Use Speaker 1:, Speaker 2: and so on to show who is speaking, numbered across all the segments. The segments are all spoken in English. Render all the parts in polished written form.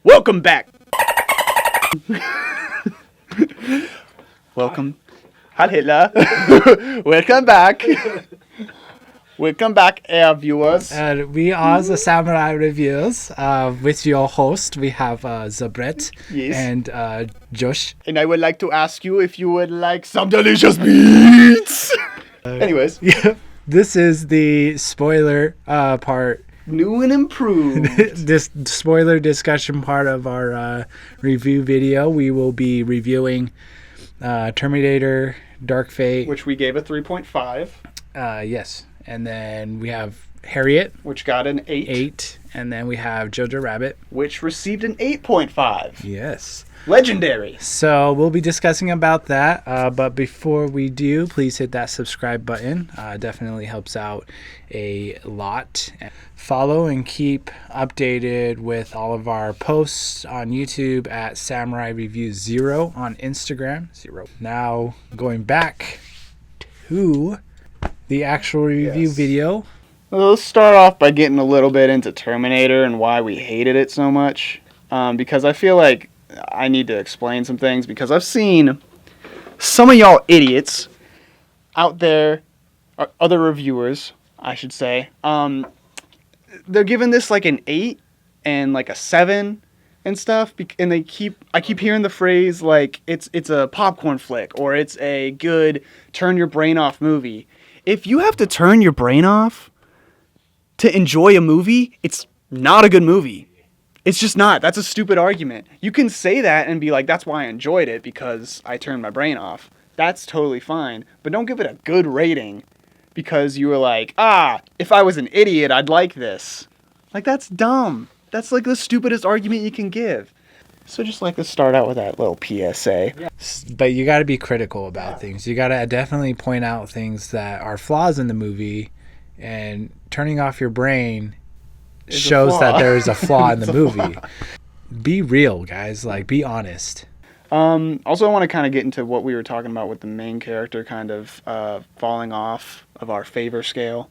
Speaker 1: Welcome back. Welcome. Hi Hitler. Welcome back. Welcome back, our viewers.
Speaker 2: We are the Samurai Reviews. With your host, we have Zabret and Josh.
Speaker 1: And I would like to ask you if you would like some delicious beats. Anyways.
Speaker 2: Yeah, this is the spoiler part.
Speaker 1: New and improved.
Speaker 2: This spoiler discussion part of our review video. We will be reviewing Terminator, Dark Fate.
Speaker 1: Which we gave a 3.5.
Speaker 2: Yes. And then we have Harriet.
Speaker 1: Which got an 8.
Speaker 2: And then we have JOJO Rabbit.
Speaker 1: Which received an 8.5.
Speaker 2: Yes.
Speaker 1: Legendary.
Speaker 2: So we'll be discussing about that. But before we do, please hit that subscribe button. Definitely helps out a lot. Follow and keep updated with all of our posts on YouTube at Samurai Review 0, on Instagram 0. Now going back to the actual review video.
Speaker 1: Well, let's start off by getting a little bit into Terminator and why we hated it so much. Because I feel like I need to explain some things, because I've seen some of y'all idiots out there, or other reviewers, I should say, they're giving this like an 8 and like a 7 and stuff, and I keep hearing the phrase like it's a popcorn flick, or it's a good turn your brain off movie. If you have to turn your brain off to enjoy a movie, it's not a good movie. It's just not. That's a stupid argument. You can say that and be like, that's why I enjoyed it, because I turned my brain off. That's totally fine. But don't give it a good rating because you were like, if I was an idiot, I'd like this. Like, that's dumb. That's like the stupidest argument you can give. So just like to start out with that little PSA.
Speaker 2: Yeah. But you got to be critical about things. You got to definitely point out things that are flaws in the movie, and turning off your brain shows that there is a flaw in the movie. Be real, guys. Like, be honest.
Speaker 1: Also, I want to kind of get into what we were talking about with the main character kind of falling off of our favor scale.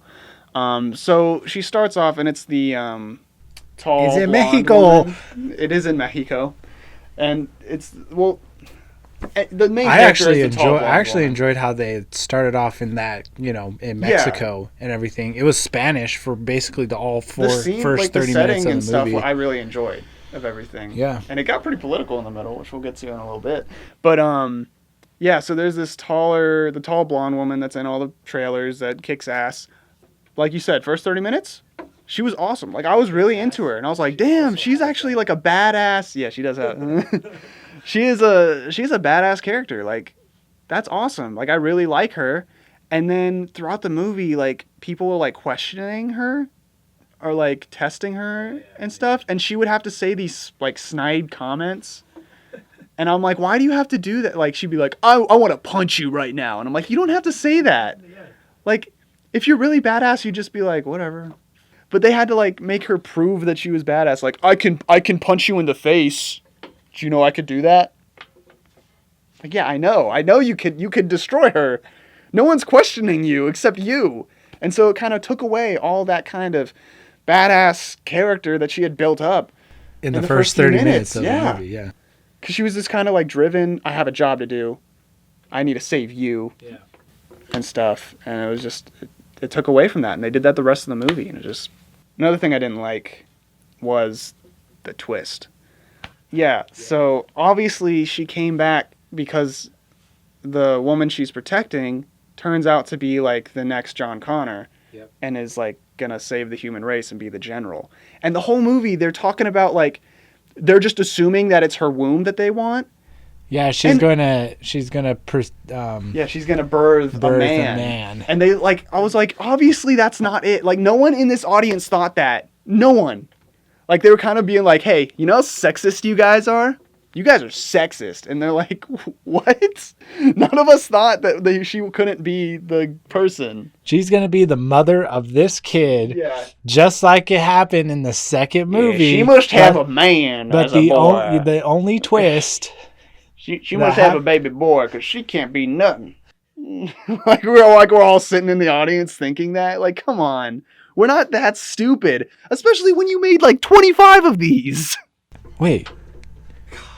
Speaker 1: So she starts off, and it's the tall.
Speaker 2: It's in Mexico.
Speaker 1: Woman. It is in Mexico, and it's the main.
Speaker 2: I actually
Speaker 1: enjoyed
Speaker 2: enjoyed how they started off in that, in Mexico and everything. It was Spanish for basically first 30 minutes of the movie.
Speaker 1: Stuff I really enjoyed of everything.
Speaker 2: Yeah,
Speaker 1: and it got pretty political in the middle, which we'll get to in a little bit. But yeah. So there's the tall blonde woman that's in all the trailers that kicks ass. Like you said, first 30 minutes, she was awesome. Like, I was really into her, and I was like, damn, she's actually like a badass. Yeah, she does have. She's a badass character. Like, that's awesome. Like, I really like her. And then throughout the movie, like, people were like questioning her or like testing her and stuff, and she would have to say these like snide comments. And I'm like, why do you have to do that? Like, she'd be like, I want to punch you right now. And I'm like, you don't have to say that. Like, if you're really badass, you'd just be like, whatever. But they had to like make her prove that she was badass. Like, I can punch you in the face. Do you know I could do that? Like, yeah, I know you could destroy her. No one's questioning you except you. And so it kind of took away all that kind of badass character that she had built up
Speaker 2: in the first 30 minutes of the movie. Yeah.
Speaker 1: Because she was this kind of like driven, I have a job to do. I need to save you. Yeah. And stuff. And it was just, it took away from that. And they did that the rest of the movie. And it just, another thing I didn't like was the twist. Yeah, so obviously she came back because the woman she's protecting turns out to be like the next John Connor. Yep. And is like gonna save the human race and be the general. And the whole movie they're talking about like they're just assuming that it's her womb that they want.
Speaker 2: Yeah, she's gonna birth
Speaker 1: a man. And they like, I was like, obviously that's not it. Like, no one in this audience thought that. No one. Like, they were kind of being like, hey, you know how sexist you guys are? You guys are sexist. And they're like, what? None of us thought that she couldn't be the person.
Speaker 2: She's going to be the mother of this kid. Yeah. Just like it happened in the second movie.
Speaker 1: Yeah, she must have a man as a boy.
Speaker 2: But the only twist...
Speaker 1: She must have a baby boy, because she can't be nothing. Like we're all sitting in the audience thinking that. Like, come on. We're not that stupid. Especially when you made like 25 of these.
Speaker 2: Wait,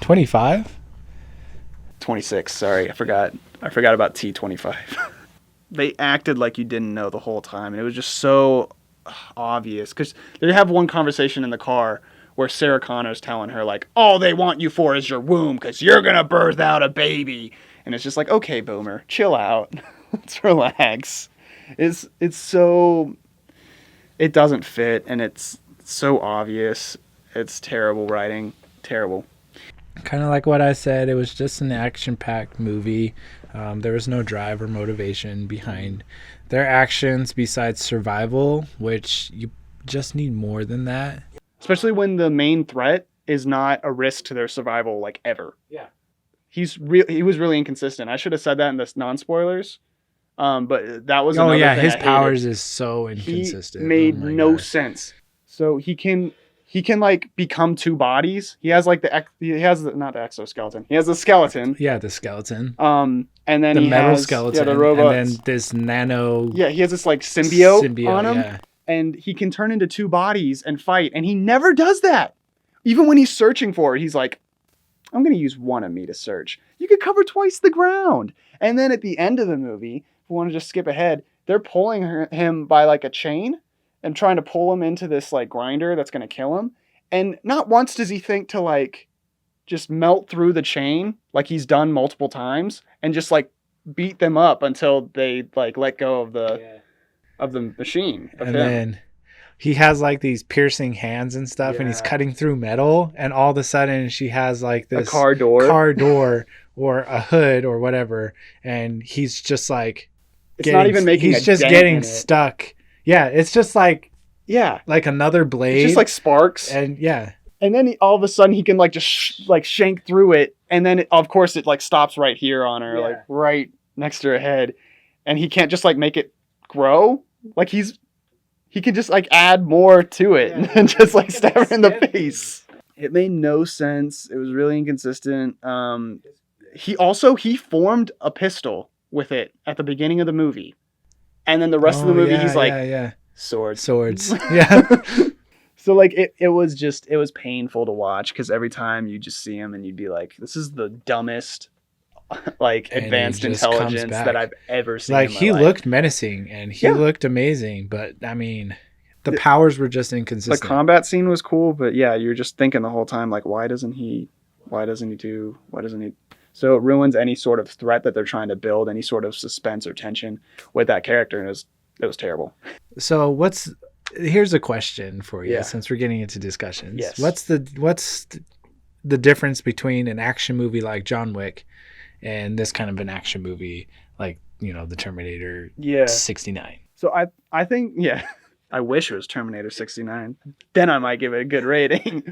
Speaker 2: 25?
Speaker 1: 26. Sorry, I forgot about T25. They acted like you didn't know the whole time, and it was just so obvious. Because they have one conversation in the car where Sarah Connor's telling her, like, all they want you for is your womb because you're going to birth out a baby. And it's just like, okay, Boomer, chill out. Let's relax. It's so... It doesn't fit, and it's so obvious. It's terrible writing. Terrible.
Speaker 2: Kind of like what I said, it was just an action-packed movie. There was no drive or motivation behind their actions besides survival, which you just need more than that.
Speaker 1: Especially when the main threat is not a risk to their survival, like, ever.
Speaker 2: Yeah.
Speaker 1: He was really inconsistent. I should have said that in the non-spoilers. But that was another thing
Speaker 2: his
Speaker 1: I
Speaker 2: powers
Speaker 1: hated.
Speaker 2: is so inconsistent.
Speaker 1: He made
Speaker 2: Oh my
Speaker 1: no
Speaker 2: gosh.
Speaker 1: sense. So he can like become two bodies. He has like not the exoskeleton. He has the skeleton.
Speaker 2: Yeah, the skeleton.
Speaker 1: And then
Speaker 2: The
Speaker 1: he
Speaker 2: metal
Speaker 1: has,
Speaker 2: skeleton.
Speaker 1: the robots.
Speaker 2: And then this nano.
Speaker 1: Yeah, he has this like symbiote on him.
Speaker 2: Yeah.
Speaker 1: And he can turn into two bodies and fight. And he never does that. Even when he's searching for it, he's like, I'm going to use one of me to search. You could cover twice the ground. And then at the end of the movie, if we want to just skip ahead, they're pulling him by like a chain and trying to pull him into this like grinder that's going to kill him. And not once does he think to like just melt through the chain like he's done multiple times and just like beat them up until they like let go of the machine.
Speaker 2: And then he has like these piercing hands and stuff, and he's cutting through metal, and all of a sudden she has like this
Speaker 1: a car door
Speaker 2: or a hood or whatever, and he's just like
Speaker 1: it's not even making
Speaker 2: he's just getting stuck. Yeah, it's just like like another blade.
Speaker 1: It's just like sparks.
Speaker 2: And
Speaker 1: and then all of a sudden he can like just shank through it, and then of course it like stops right here on her, like right next to her head, and he can't just like make it grow. Like he can just like add more to it and just like stab her in the face. It made no sense. It was really inconsistent. He formed a pistol with it at the beginning of the movie, and then the rest of the movie he's like swords.
Speaker 2: Yeah.
Speaker 1: So like it was painful to watch because every time you just see him and you'd be like, this is the dumbest like
Speaker 2: And
Speaker 1: advanced intelligence that I've ever seen.
Speaker 2: Like
Speaker 1: in my
Speaker 2: he
Speaker 1: life.
Speaker 2: looked menacing and he looked amazing, but I mean, the powers were just inconsistent.
Speaker 1: The combat scene was cool, but yeah, you're just thinking the whole time like, why doesn't he? So it ruins any sort of threat that they're trying to build, any sort of suspense or tension with that character, and it was terrible.
Speaker 2: So here's a question for you,
Speaker 1: Yeah.
Speaker 2: since we're getting into discussions.
Speaker 1: Yes.
Speaker 2: What's the difference between an action movie like John Wick and this kind of an action movie like, the Terminator 69?
Speaker 1: So I think, I wish it was Terminator 69. Then I might give it a good rating.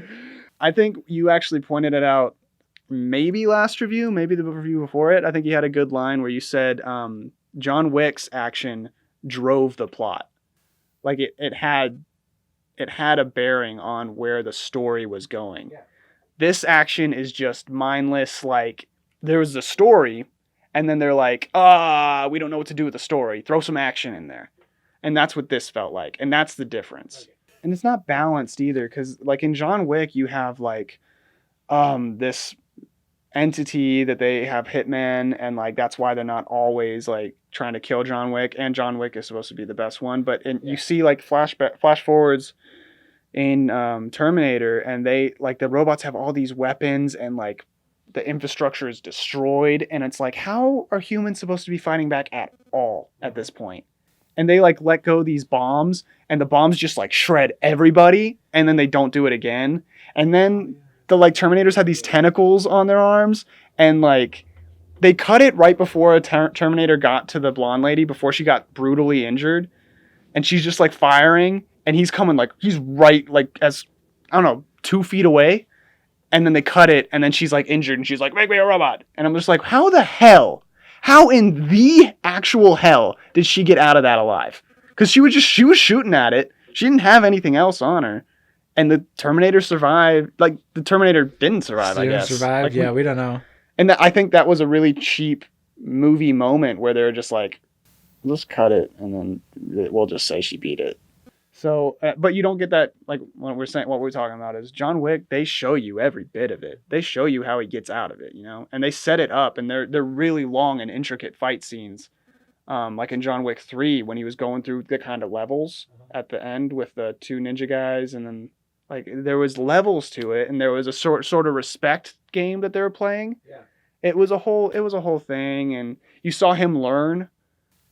Speaker 1: I think you actually pointed it out maybe last review, maybe the review before it. I think you had a good line where you said John Wick's action drove the plot. Like it had a bearing on where the story was going. Yeah. This action is just mindless. Like there was a story, and then they're like, we don't know what to do with the story. Throw some action in there. And that's what this felt like. And that's the difference. Okay. And it's not balanced either, because like in John Wick, you have like this entity that they have hitmen, and like that's why they're not always like trying to kill John Wick, and John Wick is supposed to be the best one. But you see like flash forwards in Terminator, and they like the robots have all these weapons, and like the infrastructure is destroyed, and it's like, how are humans supposed to be fighting back at all at this point? And they like let go these bombs, and the bombs just like shred everybody, and then they don't do it again. And then the like Terminators had these tentacles on their arms, and like they cut it right before a Terminator got to the blonde lady, before she got brutally injured, and she's just like firing, and he's coming like he's right like as I don't know 2 feet away, and then they cut it, and then she's like injured, and she's like, make me a robot, and I'm just like, how in the actual hell did she get out of that alive? Because she was shooting at it. She didn't have anything else on her. And the Terminator survived. Like, the Terminator didn't survive, I guess.
Speaker 2: Survived?
Speaker 1: Like,
Speaker 2: we don't know.
Speaker 1: And I think that was a really cheap movie moment where they're just like, let's cut it, and then we'll just say she beat it. So, but you don't get that, like what we're talking about is John Wick. They show you every bit of it. They show you how he gets out of it, and they set it up, and they're really long and intricate fight scenes. Like in John Wick 3, when he was going through the kind of levels at the end with the two ninja guys, and then like there was levels to it, and there was a sort of respect game that they were playing.
Speaker 2: Yeah.
Speaker 1: It was a whole thing, and you saw him learn.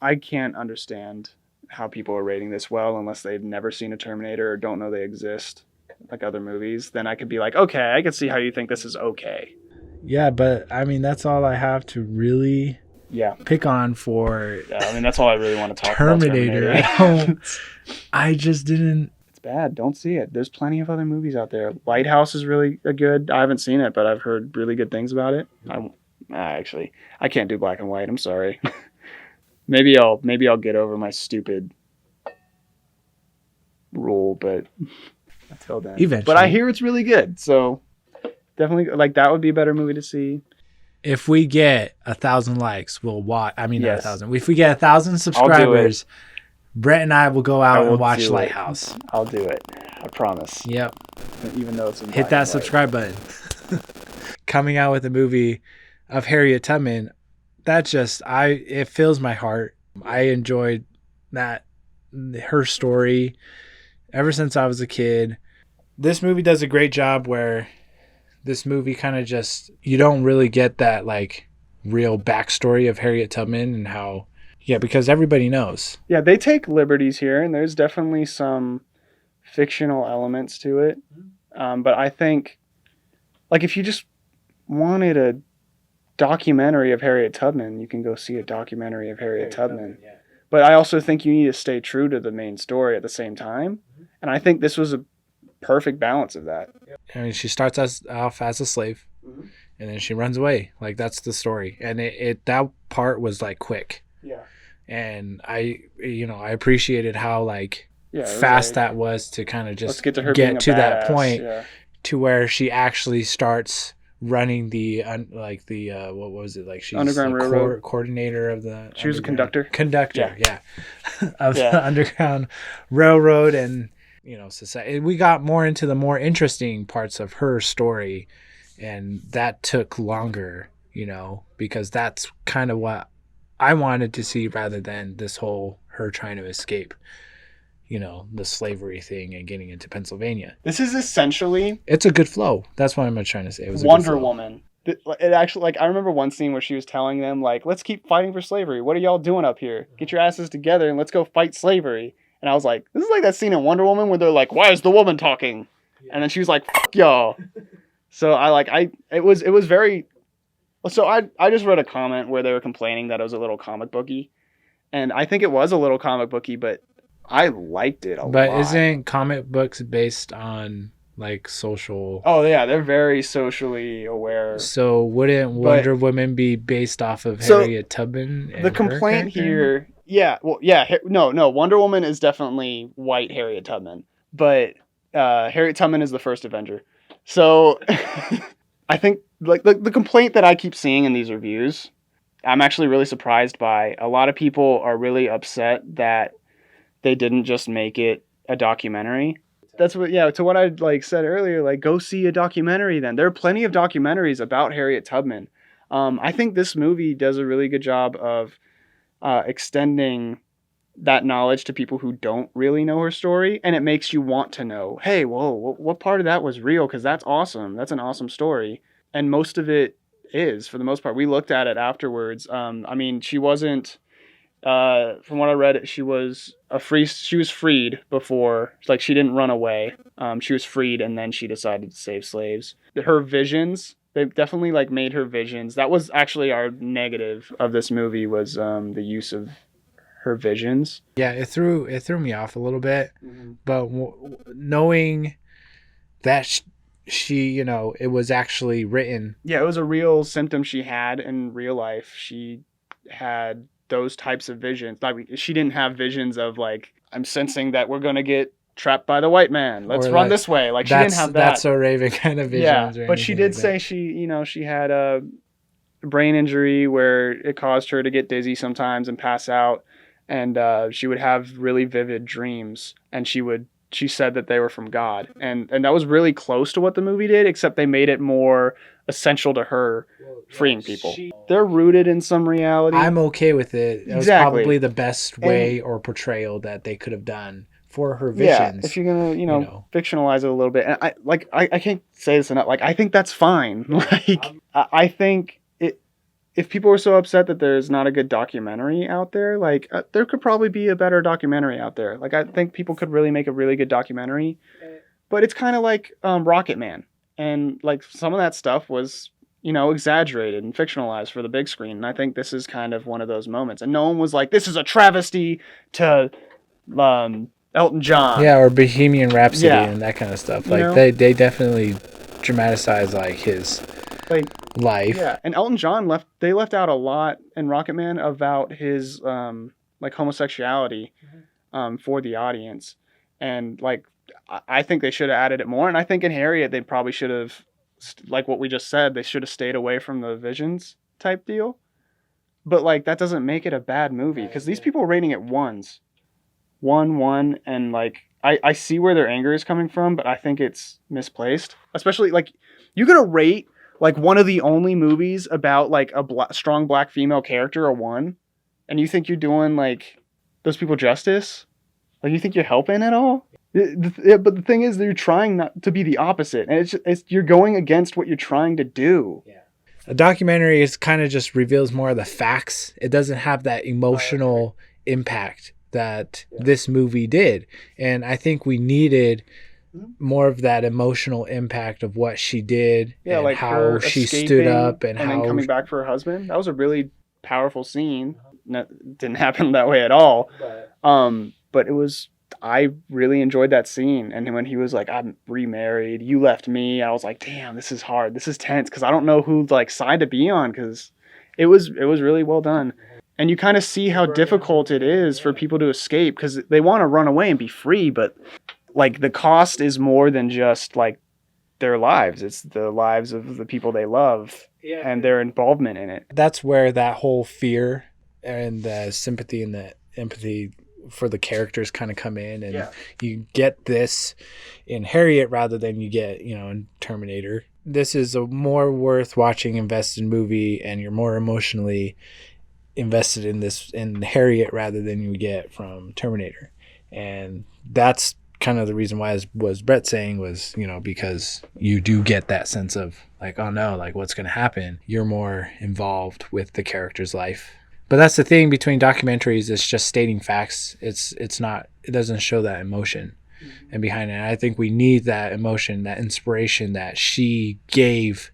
Speaker 1: I can't understand how people are rating this well unless they've never seen a Terminator or don't know they exist, like other movies. Then I could be like, okay, I can see how you think this is okay.
Speaker 2: Yeah, but I mean that's all I have to really pick on for.
Speaker 1: Yeah, I mean that's all I really want to talk
Speaker 2: Terminator.
Speaker 1: about. Terminator.
Speaker 2: I just didn't.
Speaker 1: It's bad. Don't see it. There's plenty of other movies out there. Lighthouse is really good. I haven't seen it, but I've heard really good things about it. Actually, I can't do black and white. I'm sorry. Maybe I'll get over my stupid rule, but until then.
Speaker 2: Eventually.
Speaker 1: But I hear it's really good, so definitely like that would be a better movie to see.
Speaker 2: If we get 1,000 likes, we'll watch. I mean,
Speaker 1: Yes.
Speaker 2: not 1,000. If we get 1,000 subscribers, Brett and I will go out and watch Lighthouse.
Speaker 1: I'll do it. I promise.
Speaker 2: Yep.
Speaker 1: Even though it's in
Speaker 2: hit that subscribe button. Coming out with a movie of Harriet Tubman, it fills my heart. I enjoyed her story ever since I was a kid. This movie does a great job where this movie kind of you don't really get that like real backstory of Harriet Tubman and how, because everybody knows. Yeah, they take liberties here, and there's definitely some fictional elements to it. But I think, like, if you just wanted a documentary of Harriet Tubman, you can go see a documentary of Harriet Tubman. Yeah. But I also think you need to stay true to the main story at the same time. And I think this was a perfect balance of that. I mean, she starts off as a slave, and then she runs away. Like, that's the story. And that part was like quick. Yeah. And I appreciated how fast that was to kind of just get to that point to where she actually starts running what was it, like she's Underground Railroad coordinator of the. She was a conductor. Of the Underground Railroad, and society. We got more into the more interesting parts of her story, and that took longer, because that's kind of what I wanted to see rather than this whole her trying to escape the slavery thing and getting into Pennsylvania. This is essentially... It's a good flow. That's what I'm trying to say. It was Wonder Woman. It actually, I remember one scene where she was telling them, let's keep fighting for slavery. What are y'all doing up here? Get your asses together and let's go fight slavery. And I was like, this is like that scene in Wonder Woman where they're like, why is the woman talking? And then she was like, fuck y'all. So it was very... So I just read a comment where they were complaining that it was a little comic booky. And I think it was a little comic booky, but I liked it a lot. But isn't comic books based on social? Oh yeah, they're very socially aware. So wouldn't Wonder Woman be based off of Harriet Tubman? The complaint here, no, Wonder Woman is definitely white Harriet Tubman, but Harriet Tubman is the first Avenger. So I think the complaint that I keep seeing in these reviews, I'm actually really surprised by. A lot of people are really upset that they didn't just make it a documentary. That's what, to what I said earlier, go see a documentary then. There are plenty of documentaries about Harriet Tubman. I think this movie does a really good job of extending that knowledge to people who don't really know her story, and it makes you want to know, hey, whoa, what part of that was real? Because that's awesome. That's an awesome story. And most of it is, for the most part. We looked at it afterwards. She wasn't... from what I read, she was freed before, she didn't run away. She was freed, and then she decided to save slaves. Her visions, they definitely made her visions. That was actually our negative of this movie, was the use of her visions. Yeah, it threw me off a little bit, but knowing that she, it was actually written. Yeah, it was a real symptom she had in real life. She had those types of visions. She didn't have visions of I'm sensing that we're gonna get trapped by the white man. Let's run this way. She didn't have that. That's a Raven kind of visions. Yeah, but she did say she had a brain injury where it caused her to get dizzy sometimes and pass out.
Speaker 1: and she would have really vivid dreams, and she said that they were from God, and that was really close to what the movie did, except they made it more essential to her freeing people. They're rooted in some reality.
Speaker 2: I'm okay with it. It was
Speaker 1: Exactly.
Speaker 2: probably the best way or portrayal that they could have done for her visions.
Speaker 1: Yeah, if you're gonna, fictionalize it a little bit, and I can't say this enough. Like, I think that's fine. Like, I think if people are so upset that there's not a good documentary out there, like, there could probably be a better documentary out there. Like, I think people could really make a really good documentary, but it's kind of like Rocket Man, and like some of that stuff was, exaggerated and fictionalized for the big screen. And I think this is kind of one of those moments. And no one was like, this is a travesty to Elton John.
Speaker 2: Yeah, or Bohemian Rhapsody and that kind of stuff. Like, they definitely dramatize like his life.
Speaker 1: Yeah, and Elton John they left out a lot in Rocket Man about his homosexuality for the audience. And like, I think they should have added it more. And I think in Harriet they probably should have, like what we just said, they should have stayed away from the visions type deal. But like, that doesn't make it a bad movie, because these people are rating it 1s. 1, and like, I see where their anger is coming from, but I think it's misplaced. Especially, like, you're gonna rate like one of the only movies about like a strong black female character a 1, and you think you're doing like those people justice? Like, you think you're helping at all? But the thing is, you're trying not to be the opposite, and you're going against what you're trying to do.
Speaker 2: Yeah. A documentary is kind of just reveals more of the facts. It doesn't have that emotional impact that this movie did. And I think we needed more of that emotional impact of what she did, and
Speaker 1: like
Speaker 2: how she stood up, and how
Speaker 1: then coming back for her husband. That was a really powerful scene. Didn't happen that way at all. But it was, I really enjoyed that scene. And when he was like, I'm remarried, you left me, I was like, damn, this is hard. This is tense, because I don't know who like side to be on, because it was really well done. And you kind of see how difficult it is for people to escape, because they want to run away and be free, but like, the cost is more than just like their lives. It's the lives of the people they love and their involvement in it.
Speaker 2: That's where that whole fear and the sympathy and the empathy for the characters kind of come in, and you get this in Harriet rather than you get, in Terminator. This is a more worth watching, invested movie, and you're more emotionally invested in Harriet rather than you get from Terminator. And that's kind of the reason why, was Brett saying, was, because you do get that sense of like, oh no, like, what's going to happen? You're more involved with the character's life. But that's the thing between documentaries, it's just stating facts. It's not, it doesn't show that emotion and behind it. And I think we need that emotion, that inspiration that she gave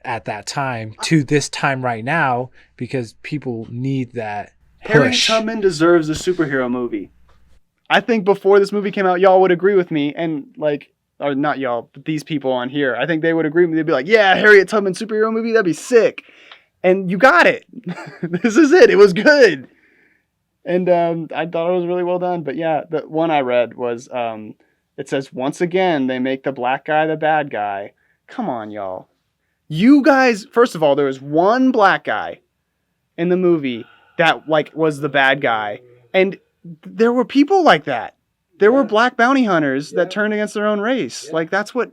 Speaker 2: at that time to this time right now, because people need that push.
Speaker 1: Harriet Tubman deserves a superhero movie. I think before this movie came out, y'all would agree with me, and like, or not y'all, but these people on here, I think they would agree with me. They'd be like, yeah, Harriet Tubman superhero movie, that'd be sick. And you got it. This is it. It was good. And I thought it was really well done. But yeah, the one I read was, it says, once again, they make the black guy the bad guy. Come on, y'all. You guys, first of all, there was one black guy in the movie that like was the bad guy. And there were people like that. There were black bounty hunters that turned against their own race. Like, that's what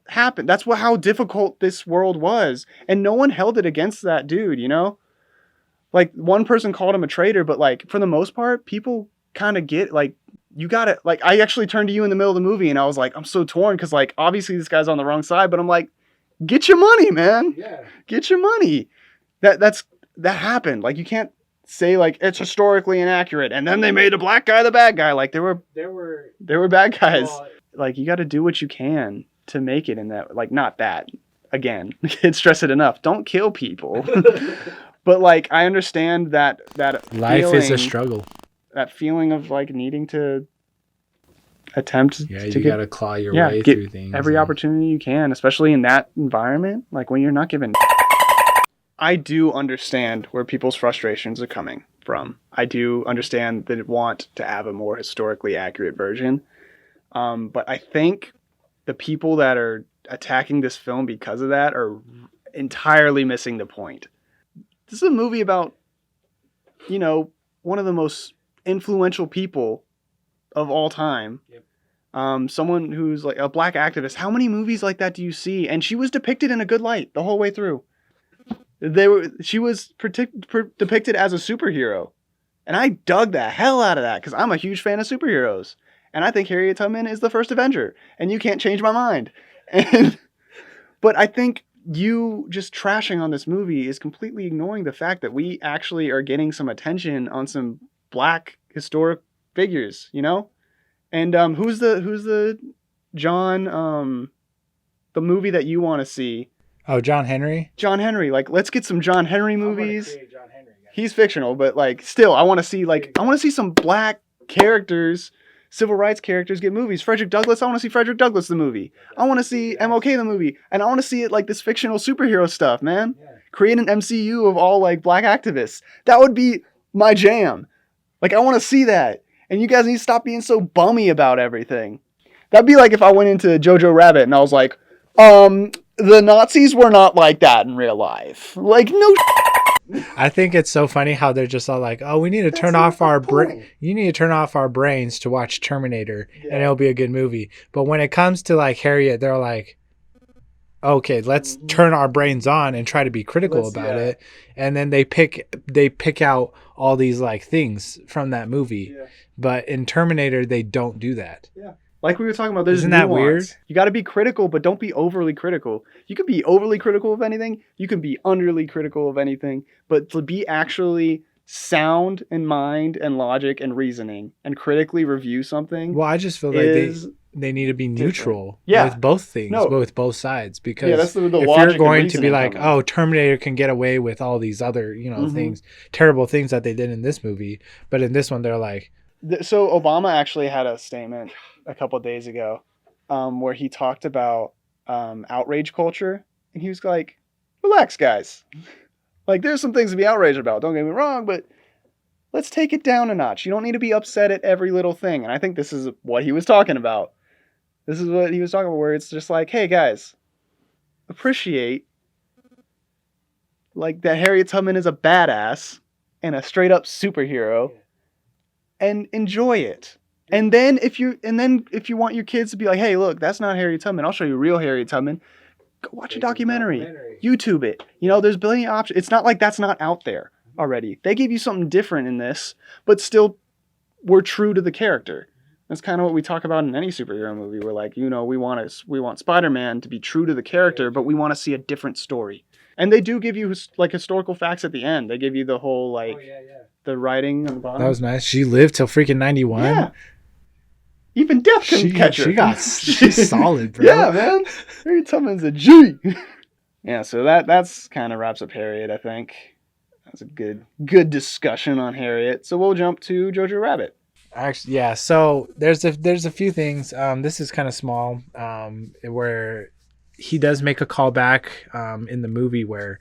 Speaker 1: happened. That's how difficult this world was. And no one held it against that dude, Like, one person called him a traitor, but like, for the most part, people kind of get like, you gotta, like, I actually turned to you in the middle of the movie and I was like, I'm so torn, because like, obviously this guy's on the wrong side, but I'm like, get your money, man. Yeah. Get your money. That happened. Like, you can't say like it's historically inaccurate and then they made a black guy the bad guy. Like, there were bad guys. Like, you got to do what you can to make it in that, like, not that, again, can't stress it enough, don't kill people. But like, I understand that
Speaker 2: life
Speaker 1: feeling,
Speaker 2: is a struggle,
Speaker 1: that feeling of like needing to attempt
Speaker 2: you gotta claw your way
Speaker 1: get
Speaker 2: through things
Speaker 1: every opportunity you can, especially in that environment, like when you're not given. I do understand where people's frustrations are coming from. I do understand that they want to have a more historically accurate version. But I think the people that are attacking this film because of that are entirely missing the point. This is a movie about, one of the most influential people of all time.
Speaker 2: Yep.
Speaker 1: Someone who's like a black activist. How many movies like that do you see? And she was depicted in a good light the whole way through. She was depicted as a superhero. And I dug the hell out of that because I'm a huge fan of superheroes. And I think Harriet Tubman is the first Avenger. And you can't change my mind. But I think you just trashing on this movie is completely ignoring the fact that we actually are getting some attention on some black historic figures, you know? And who's the John the movie that you want to see?
Speaker 2: Oh, John Henry?
Speaker 1: John Henry. Like, let's get some John Henry movies.
Speaker 2: John Henry, yeah.
Speaker 1: He's fictional, but like still I want to see some black characters, civil rights characters get movies. Frederick Douglass, I want to see Frederick Douglass the movie. I want to see MLK the movie. And I want to see it like this fictional superhero stuff, man.
Speaker 2: Yeah.
Speaker 1: Create an MCU of all like black activists. That would be my jam. Like, I want to see that. And you guys need to stop being so bummy about everything. That'd be like if I went into JOJO Rabbit and I was like, the Nazis were not like that in real life. Like, no.
Speaker 2: I think it's so funny how they're just all like, "Oh, we need to turn off our brain. You need to turn off our brains to watch Terminator, and it'll be a good movie." But when it comes to like Harriet, they're like, "Okay, let's turn our brains on and try to be critical about it." And then they pick out all these like things from that movie. Yeah. But in Terminator, they don't do that.
Speaker 1: Yeah. Like we were talking about, there's
Speaker 2: Isn't
Speaker 1: nuance.
Speaker 2: That weird?
Speaker 1: You got to be critical, but don't be overly critical. You can be overly critical of anything. You can be underly critical of anything. But to be actually sound in mind and logic and reasoning and critically review something.
Speaker 2: Well, I just feel like they need to be neutral with both things, with both sides. Because
Speaker 1: that's the
Speaker 2: if
Speaker 1: logic
Speaker 2: you're going to be like,
Speaker 1: coming.
Speaker 2: "Oh, Terminator can get away with all these other, things, terrible things that they did in this movie," but in this one, they're like.
Speaker 1: So Obama actually had a statement a couple of days ago where he talked about outrage culture. And he was like, relax, guys. Like, there's some things to be outraged about. Don't get me wrong, but let's take it down a notch. You don't need to be upset at every little thing. And I think this is what he was talking about. This is what he was talking about, where it's just like, hey, guys, appreciate like that Harriet Tubman is a badass and a straight up superhero. And enjoy it. And then if you want your kids to be like, hey, look, that's not Harriet Tubman. I'll show you real Harriet Tubman. Go watch a documentary. YouTube it. There's a billion options. It's not like that's not out there already. They gave you something different in this, but still we're true to the character. That's kind of what we talk about in any superhero movie. We're like, we want Spider-Man to be true to the character, but we want to see a different story. And they do give you like historical facts at the end. They give you the whole like the writing on the bottom.
Speaker 2: That was nice. She lived till freaking 91.
Speaker 1: Yeah. Even death couldn't catch her.
Speaker 2: She's solid, bro.
Speaker 1: Yeah, man. Harriet Tubman's a G. Yeah, so that's kind of wraps up Harriet, I think. That's a good discussion on Harriet. So we'll jump to JOJO Rabbit.
Speaker 2: Actually, yeah. So there's a few things. This is kind of small. Where he does make a callback in the movie where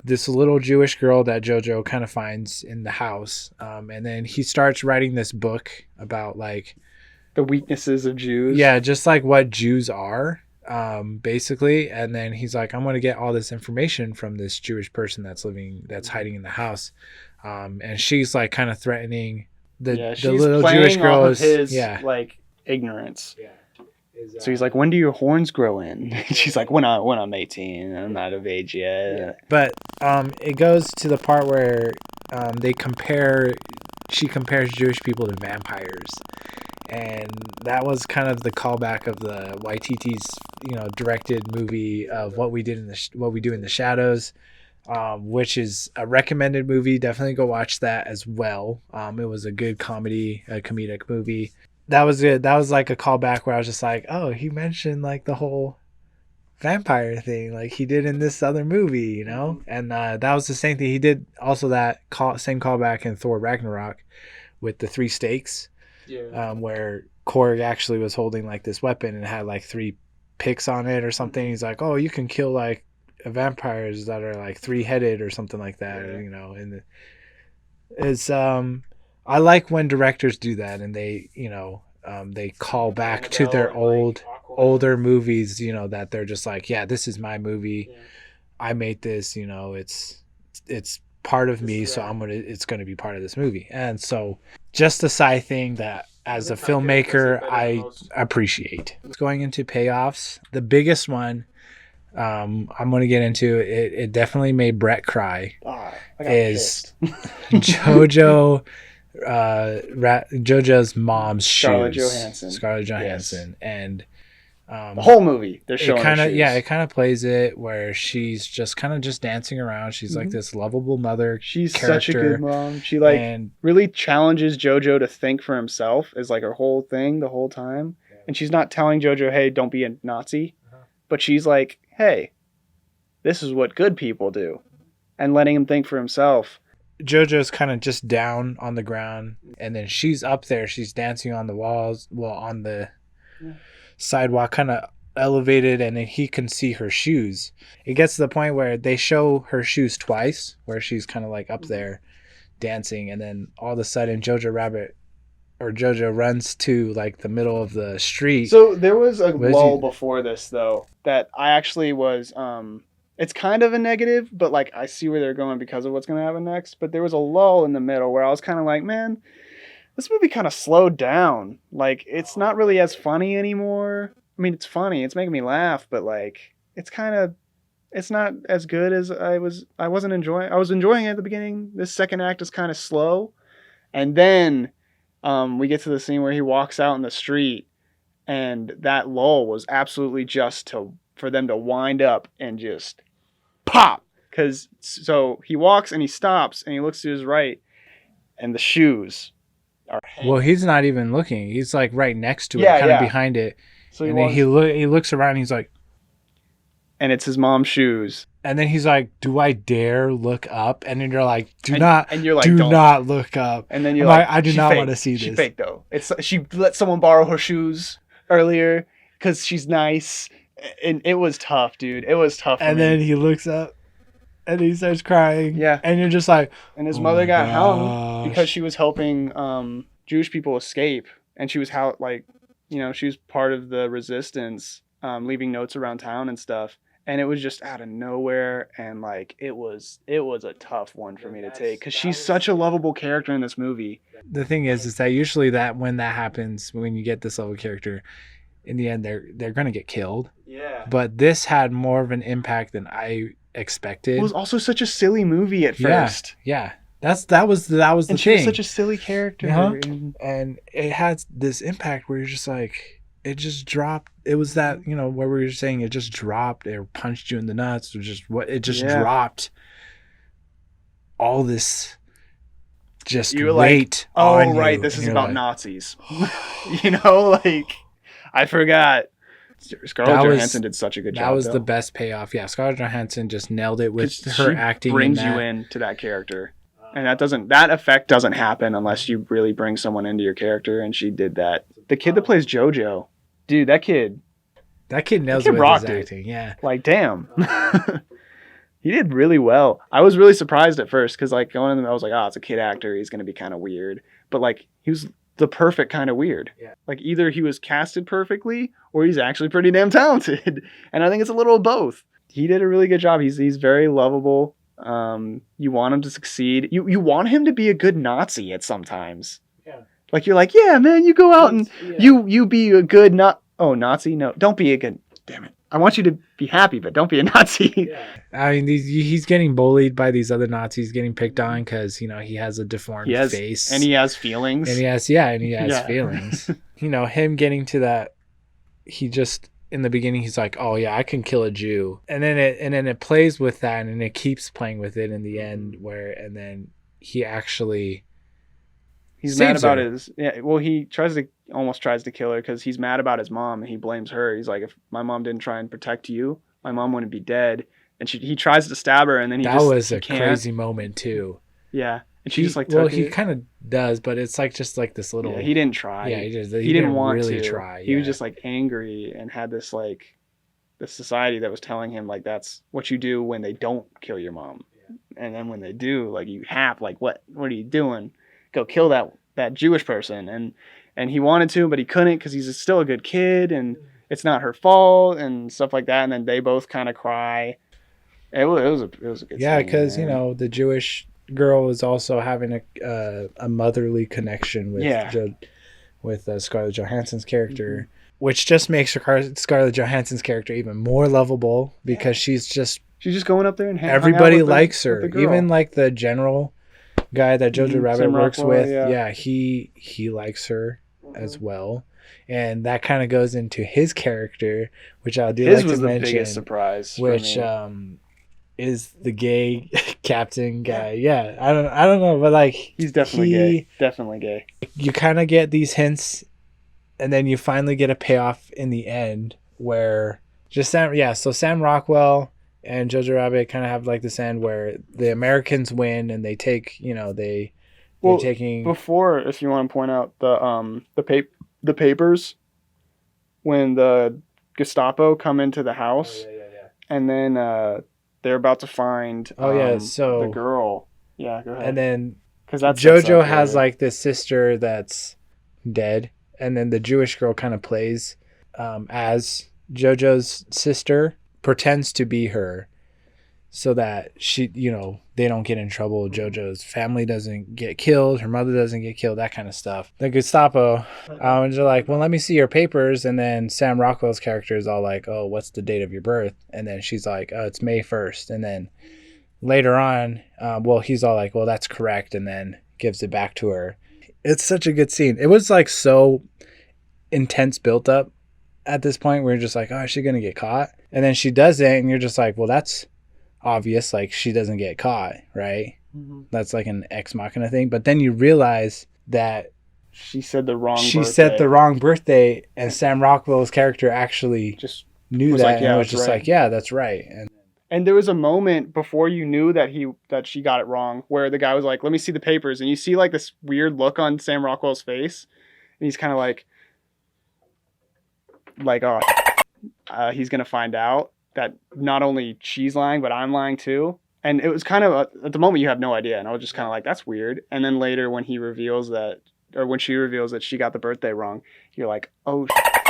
Speaker 2: this little Jewish girl that JoJo kind of finds in the house, and then he starts writing this book about like
Speaker 1: the weaknesses of Jews.
Speaker 2: Yeah, just like what Jews are, basically. And then he's like, I'm going to get all this information from this Jewish person that's hiding in the house, and she's like kind of threatening the little Jewish girl
Speaker 1: is like ignorance. Yeah. So he's like, when do your horns grow in? She's like, when I'm 18, I'm not of age yet.
Speaker 2: Yeah. But it goes to the part where she compares Jewish people to vampires. And that was kind of the callback of the YTT's, directed movie of What We Do in the Shadows, which is a recommended movie. Definitely go watch that as well. It was a good comedic movie. That was good. That was like a callback where I was just like, oh, he mentioned like the whole vampire thing like he did in this other movie, And that was the same thing. He did also that same callback in Thor Ragnarok with the 3 stakes, where Korg actually was holding like this weapon and had like 3 picks on it or something. He's like, oh, you can kill like vampires that are like 3-headed or something like that, and it's I like when directors do that and they, they call back to their older movies, that they're just like, yeah, this is my movie. Yeah. I made this, it's part of me, so it's going to be part of this movie. And so just a side thing that as a filmmaker I appreciate. Going into payoffs, the biggest one I'm going to get into, it definitely made Brett cry, is JoJo, JoJo's mom's
Speaker 1: Scarlett
Speaker 2: shoes.
Speaker 1: Johansson.
Speaker 2: Scarlett Johansson.
Speaker 1: Yes.
Speaker 2: And
Speaker 1: the whole movie, they're showing her shoes.
Speaker 2: Yeah, it kind of plays it where she's just kind of just dancing around. She's like this lovable mother.
Speaker 1: She's
Speaker 2: character.
Speaker 1: Such a good mom. She really challenges JoJo to think for himself is like her whole thing the whole time. Yeah. And she's not telling JoJo, hey, don't be a Nazi. But she's like, hey, this is what good people do. And letting him think for himself.
Speaker 2: JoJo's kind of just down on the ground. And then she's up there. She's dancing on the walls. Well, on the sidewalk, kind of elevated. And then he can see her shoes. It gets to the point where they show her shoes twice. Where she's kind of like up there dancing. And then all of a sudden, JoJo runs to like the middle of the street.
Speaker 1: So there was a lull before this though that I actually was it's kind of a negative, but like I see where they're going because of what's going to happen next. But there was a lull in the middle where I was kind of like, man, this movie kind of slowed down. Like it's not really as funny anymore. I mean, it's funny, it's making me laugh, but like it's not as good as I was enjoying. I was enjoying it at the beginning. This second act is kind of slow, and then we get to the scene where he walks out in the street, and that lull was absolutely just for them to wind up and just pop. So he walks and he stops and he looks to his right, and the shoes are hanging.
Speaker 2: Well, he's not even looking. He's like right next to it, kind of behind it. So then he looks around and he's like,
Speaker 1: and it's his mom's shoes.
Speaker 2: And then he's like, do I dare look up? And then you're like, do not look up.
Speaker 1: And then you're like,
Speaker 2: I do not want to see
Speaker 1: she's
Speaker 2: this.
Speaker 1: Fake though. She let someone borrow her shoes earlier because she's nice. And it was tough, dude. It was tough.
Speaker 2: And then he looks up and he starts crying.
Speaker 1: Yeah.
Speaker 2: And you're just like,
Speaker 1: and his mother got hung because she was helping Jewish people escape. And she was she was part of the resistance, leaving notes around town and stuff. And it was just out of nowhere, and like it was a tough one for me to take because she's such a lovable character in this movie.
Speaker 2: The thing is that usually when that happens, when you get this level character, in the end they're gonna get killed.
Speaker 1: Yeah.
Speaker 2: But this had more of an impact than I expected.
Speaker 1: It was also such a silly movie at first.
Speaker 2: Yeah. That was the
Speaker 1: and
Speaker 2: thing.
Speaker 1: She was such a silly character,
Speaker 2: and it had this impact where you're just like. It just dropped. It was that, where we were saying it just dropped. It punched you in the nuts. Or dropped all this just weight.
Speaker 1: Oh, right. This is about Nazis. I forgot. Scarlett Johansson did such a good job.
Speaker 2: That was the best payoff. Yeah, Scarlett Johansson just nailed it with her acting.
Speaker 1: Brings you into that character. And that effect doesn't happen unless you really bring someone into your character, and she did that. The kid that plays JoJo, dude, that kid
Speaker 2: nails it with his acting. Yeah,
Speaker 1: like damn, he did really well. I was really surprised at first because like going in, I was like, oh, it's a kid actor, he's gonna be kind of weird, but like he was the perfect kind of weird. Yeah, like either he was casted perfectly or he's actually pretty damn talented, and I think it's a little of both. He did a really good job. He's very lovable. You want him to succeed. You want him to be a good Nazi at sometimes. Yeah. Like you're like, yeah, man, you go out and you be a good Nazi. No, don't be a good. Damn it! I want you to be happy, but don't be a Nazi. Yeah.
Speaker 2: I mean, he's getting bullied by these other Nazis, getting picked on because he has a deformed face
Speaker 1: and he has feelings.
Speaker 2: And he has feelings. Him getting to that, he just. In the beginning, he's like, "Oh yeah, I can kill a Jew," and then it plays with that, and it keeps playing with it in the end. Then he actually
Speaker 1: he's mad about his Well, he almost tries to kill her because he's mad about his mom, and he blames her. He's like, "If my mom didn't try and protect you, my mom wouldn't be dead." And he tries to stab her, and then
Speaker 2: that was a crazy moment too.
Speaker 1: Yeah. And she just like
Speaker 2: he kind of does, but it's like just like this little.
Speaker 1: Yeah, he didn't try.
Speaker 2: Yeah, he didn't want really to try.
Speaker 1: He was just like angry and had this like the society that was telling him like that's what you do when they don't kill your mom, and then when they do, like you have like what are you doing? Go kill that Jewish person, and he wanted to, but he couldn't because he's still a good kid, and it's not her fault and stuff like that. And then they both kind of cry. It was a good.
Speaker 2: Yeah, because the Jewish girl is also having a motherly connection with
Speaker 1: Yeah.
Speaker 2: Scarlett Johansson's character, which just makes Scarlett Johansson's character even more lovable because she's just
Speaker 1: going up there and hung out
Speaker 2: everybody
Speaker 1: with
Speaker 2: likes
Speaker 1: with
Speaker 2: her,
Speaker 1: the girl.
Speaker 2: even like the general guy that JoJo Rabbit
Speaker 1: Sam
Speaker 2: works
Speaker 1: Rockwell,
Speaker 2: with. Yeah, he likes her as well, and that kind of goes into his character, which I do
Speaker 1: His
Speaker 2: like
Speaker 1: was
Speaker 2: to
Speaker 1: the
Speaker 2: mention,
Speaker 1: biggest surprise,
Speaker 2: which
Speaker 1: for me.
Speaker 2: Is the gay captain guy. Yeah, I don't know, but like
Speaker 1: He's definitely gay. Definitely gay.
Speaker 2: You kind of get these hints, and then you finally get a payoff in the end where just so Sam Rockwell and Jojo Rabbit kind of have like this end where the Americans win and they take, they're taking.
Speaker 1: Before, if you want to point out the papers when the Gestapo come into the house, and then they're about to find
Speaker 2: so
Speaker 1: the girl. Yeah, go ahead.
Speaker 2: And then
Speaker 1: because that's
Speaker 2: JoJo has like this sister that's dead, and then the Jewish girl kind of plays as JoJo's sister, pretends to be her, so that she, they don't get in trouble. JoJo's family doesn't get killed, her mother doesn't get killed, that kind of stuff. The Gestapo, they're like, well, let me see your papers, and then Sam Rockwell's character is all like, oh, what's the date of your birth? And then she's like, oh, it's May 1st, and then later on, he's all like, well, that's correct, and then gives it back to her. It's such a good scene. It was like so intense built up at this point where you're just like, oh, is she gonna get caught? And then she does it, and you're just like, well, that's obvious, like she doesn't get caught, right? That's like an ex machina thing. But then you realize that
Speaker 1: she said the wrong
Speaker 2: birthday, and Sam Rockwell's character actually just knew that, and was just like, yeah, that's right.
Speaker 1: And there was a moment before you knew that she got it wrong, where the guy was like, let me see the papers, and you see like this weird look on Sam Rockwell's face, and he's kind of like oh, he's gonna find out that not only she's lying, but I'm lying too. And it was kind of at the moment you have no idea, and I was just kind of like, that's weird. And then later when he reveals that, or when she reveals that she got the birthday wrong, you're like, oh,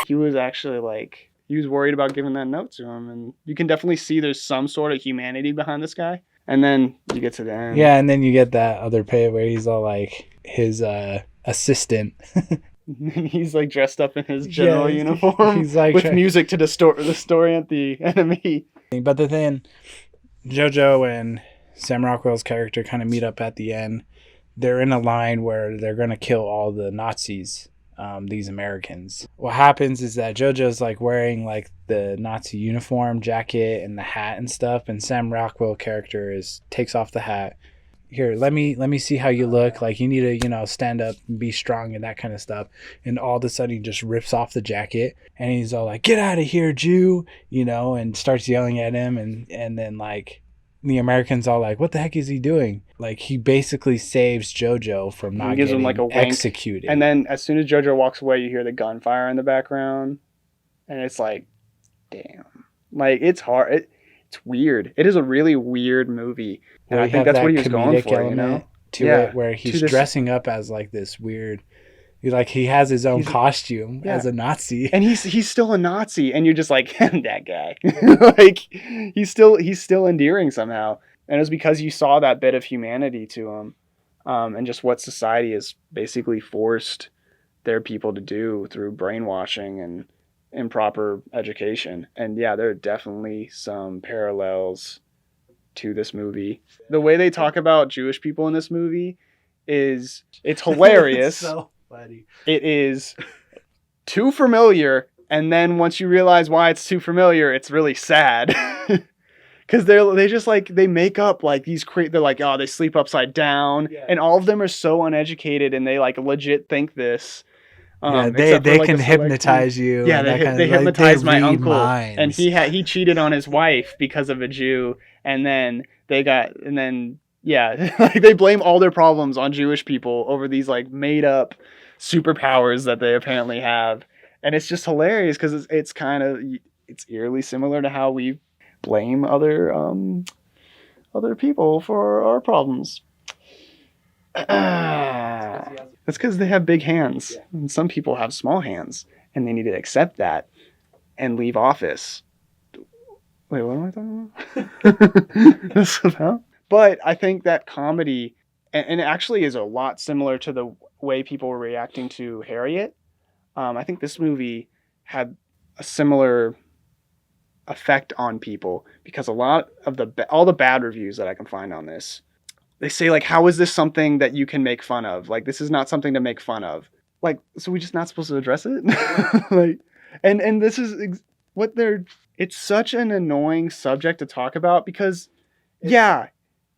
Speaker 1: he was actually like, he was worried about giving that note to him. And you can definitely see there's some sort of humanity behind this guy. And then you get to the end.
Speaker 2: Yeah, and then you get that other pay where he's all like his assistant.
Speaker 1: He's like dressed up in his general uniform. He's like with music to distort the enemy.
Speaker 2: But the thing, JoJo and Sam Rockwell's character kind of meet up at the end. They're in a line where they're going to kill all the Nazis, these Americans. What happens is that JoJo's like wearing like the Nazi uniform jacket and the hat and stuff, and Sam Rockwell character takes off the hat. Here, let me see how you look. Like, you need to, stand up and be strong and that kind of stuff. And all of a sudden he just rips off the jacket and he's all like, get out of here, Jew, and starts yelling at him. And then like the Americans all like, what the heck is he doing? Like, he basically saves JoJo from not getting like a executed.
Speaker 1: And then as soon as JoJo walks away, you hear the gunfire in the background. And it's like, damn. Like, it's hard. It's weird. It is a really weird movie. And I think that's what he was going for,
Speaker 2: it, where he's dressing up as like this weird, he has his own costume as a Nazi,
Speaker 1: and he's still a Nazi, and you're just like, that guy, like he's still endearing somehow, and it's because you saw that bit of humanity to him, and just what society has basically forced their people to do through brainwashing and improper education. And yeah, there are definitely some parallels to this movie. The way they talk about Jewish people in this movie it's hilarious.
Speaker 2: It's so funny.
Speaker 1: It is too familiar, and then once you realize why it's too familiar, it's really sad. Because they just like, they make up like these they're like, oh, they sleep upside down, and all of them are so uneducated, and they like legit think this.
Speaker 2: They can hypnotize you.
Speaker 1: Yeah, they hypnotized my uncle, and he cheated on his wife because of a Jew, and then like they blame all their problems on Jewish people over these like made up superpowers that they apparently have, and it's just hilarious because it's eerily similar to how we blame other people for our problems. That's because they have big hands. And some people have small hands, and they need to accept that and leave office. Wait, what am I talking about? That's about? But I think that comedy, and it actually is a lot similar to the way people were reacting to Harriet. I think this movie had a similar effect on people because a lot of all the bad reviews that I can find on this, they say like, how is this something that you can make fun of? Like, this is not something to make fun of. Like, so we're just not supposed to address it? Like, and this is what they're, it's such an annoying subject to talk about because, yeah,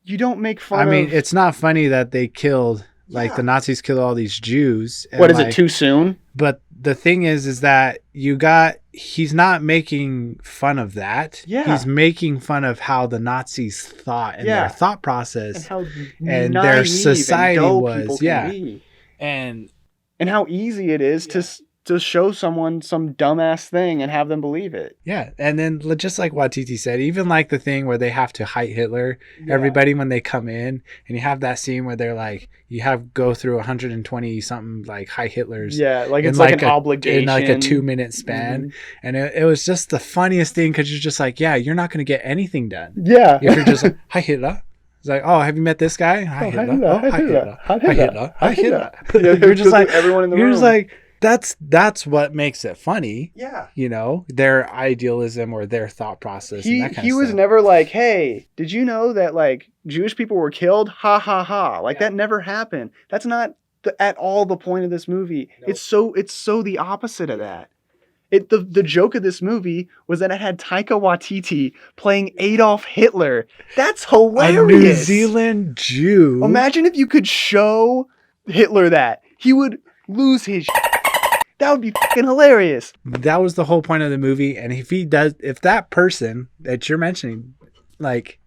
Speaker 1: you don't make fun of.
Speaker 2: I mean, it's not funny that they killed, like the Nazis killed all these Jews.
Speaker 1: What is it, too soon?
Speaker 2: But the thing is that he's not making fun of that.
Speaker 1: Yeah.
Speaker 2: He's making fun of how the Nazis thought and their thought process and their society was. Yeah. And
Speaker 1: how easy it is to show someone some dumbass thing and have them believe it.
Speaker 2: Yeah. And then just like Watiti said, even like the thing where they have to Heil Hitler everybody when they come in, and you have that scene where they're like, you have go through 120 something like Heil Hitlers.
Speaker 1: Yeah. Like it's like an obligation.
Speaker 2: In like a 2-minute span. Mm-hmm. And it was just the funniest thing because you're just like, yeah, you're not going to get anything done.
Speaker 1: Yeah.
Speaker 2: If you're just like, Heil Hitler. It's like, oh, have you met this guy? Heil Hitler. Oh, Heil Hitler. Heil Hitler. Heil Hitler. You're just like,
Speaker 1: everyone in the room.
Speaker 2: You're just like, that's what makes it funny.
Speaker 1: Yeah.
Speaker 2: You know, their idealism or their thought process.
Speaker 1: He was never like, hey, did you know that like Jewish people were killed? Ha ha ha. Like that never happened. That's not at all the point of this movie. Nope. It's so the opposite of that. The joke of this movie was that it had Taika Waititi playing Adolf Hitler. That's hilarious.
Speaker 2: A New Zealand Jew.
Speaker 1: Imagine if you could show Hitler that. He would lose his That would be fucking hilarious.
Speaker 2: That was the whole point of the movie. And if that person that you're mentioning, like,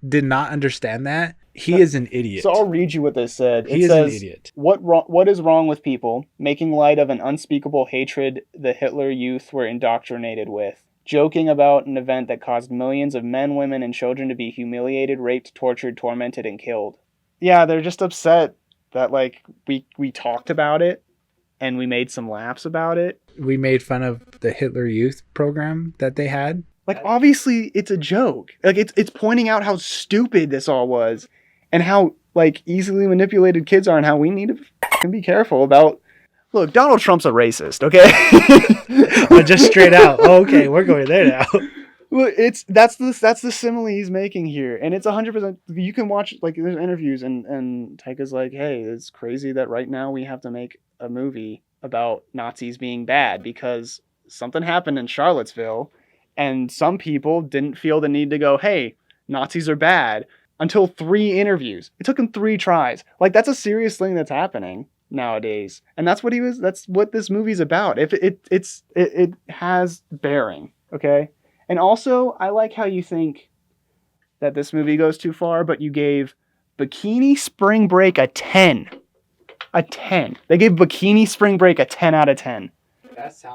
Speaker 2: did not understand that, he is an idiot.
Speaker 1: So I'll read you what they said.
Speaker 2: He is an idiot.
Speaker 1: What is wrong with people making light of an unspeakable hatred the Hitler youth were indoctrinated with? Joking about an event that caused millions of men, women, and children to be humiliated, raped, tortured, tormented, and killed. Yeah, they're just upset that, like, we talked about it. And we made some laughs about it.
Speaker 2: We made fun of the Hitler Youth program that they had.
Speaker 1: Like, obviously, it's a joke. Like, it's pointing out how stupid this all was. And how, like, easily manipulated kids are. And how we need to be careful about... Look, Donald Trump's a racist, okay?
Speaker 2: Oh, just straight out. Oh, okay, we're going there now.
Speaker 1: Well, that's the simile he's making here. And it's 100%... You can watch, like, there's interviews. And Taika's like, hey, it's crazy that right now we have to make a movie about Nazis being bad because something happened in Charlottesville and some people didn't feel the need to go, hey, Nazis are bad, until 3 interviews. It took him 3 tries. Like, that's a serious thing that's happening nowadays. And that's what this movie's about. If it has bearing, okay? And also, I like how you think that this movie goes too far, but you gave Bikini Spring Break a 10. A 10. They gave Bikini Spring Break a 10 out of 10.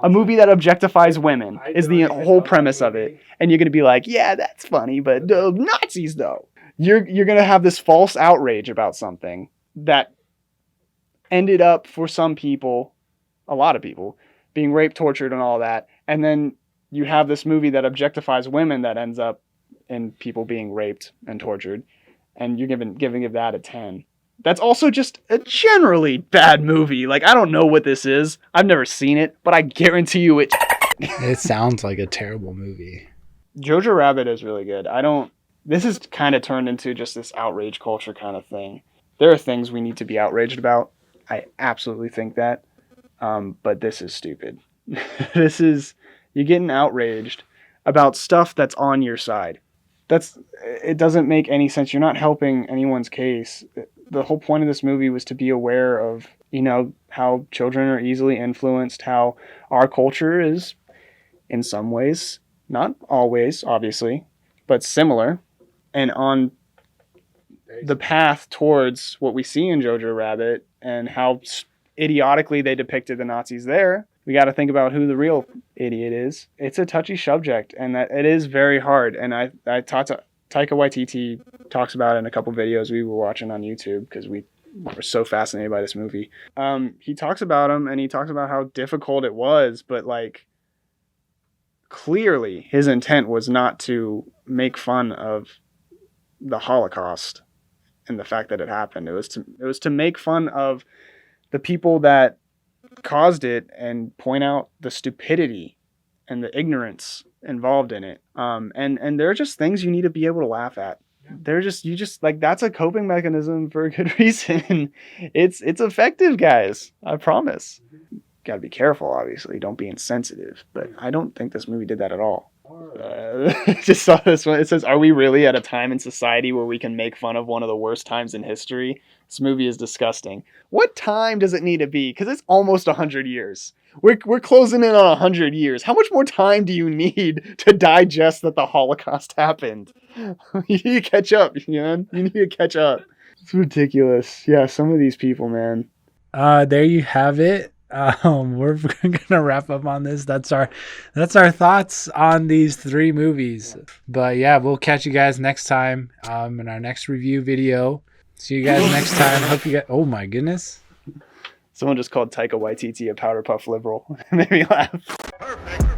Speaker 1: A movie that objectifies women is the whole premise of it. And you're going to be like, yeah, that's funny, but Nazis, though. You're going to have this false outrage about something that ended up, for some people, a lot of people, being raped, tortured, and all that. And then you have this movie that objectifies women that ends up in people being raped and tortured. And you're giving that a 10. That's also just a generally bad movie. Like, I don't know what this is. I've never seen it, but I guarantee you it.
Speaker 2: It sounds like a terrible movie.
Speaker 1: JOJO Rabbit is really good. This has kind of turned into just this outrage culture kind of thing. There are things we need to be outraged about. I absolutely think that. But this is stupid. You're getting outraged about stuff that's on your side. It doesn't make any sense. You're not helping anyone's case. The whole point of this movie was to be aware of, how children are easily influenced, how our culture is, in some ways, not always, obviously, but similar, and on the path towards what we see in JOJO Rabbit and how idiotically they depicted the Nazis there. We got to think about who the real idiot is. It's a touchy subject, and that it is very hard. And I talked to Taika Waititi, talks about it in a couple videos we were watching on YouTube because we were so fascinated by this movie. He talks about him, and he talks about how difficult it was, but like clearly his intent was not to make fun of the Holocaust and the fact that it happened. It was to make fun of the people that caused it and point out the stupidity and the ignorance involved in it. And there are just things you need to be able to laugh at. They're just, you just like, that's a coping mechanism for a good reason. It's effective, guys. I promise. Got to be careful, obviously. Don't be insensitive. But I don't think this movie did that at all. Just saw this one. It says, "Are we really at a time in society where we can make fun of one of the worst times in history? This movie is disgusting." What time does it need to be? Because it's almost 100 years. We're closing in on 100 years. How much more time do you need to digest that the Holocaust happened? You need to catch up, man. You need to catch up. It's ridiculous. Yeah, some of these people, man.
Speaker 2: There you have it. We're gonna wrap up on this. That's our thoughts on these 3 movies. But yeah, we'll catch you guys next time in our next review video. See you guys next time. Hope you get. Oh my goodness!
Speaker 1: Someone just called Taika Waititi a powder puff liberal. It made me laugh. Perfect.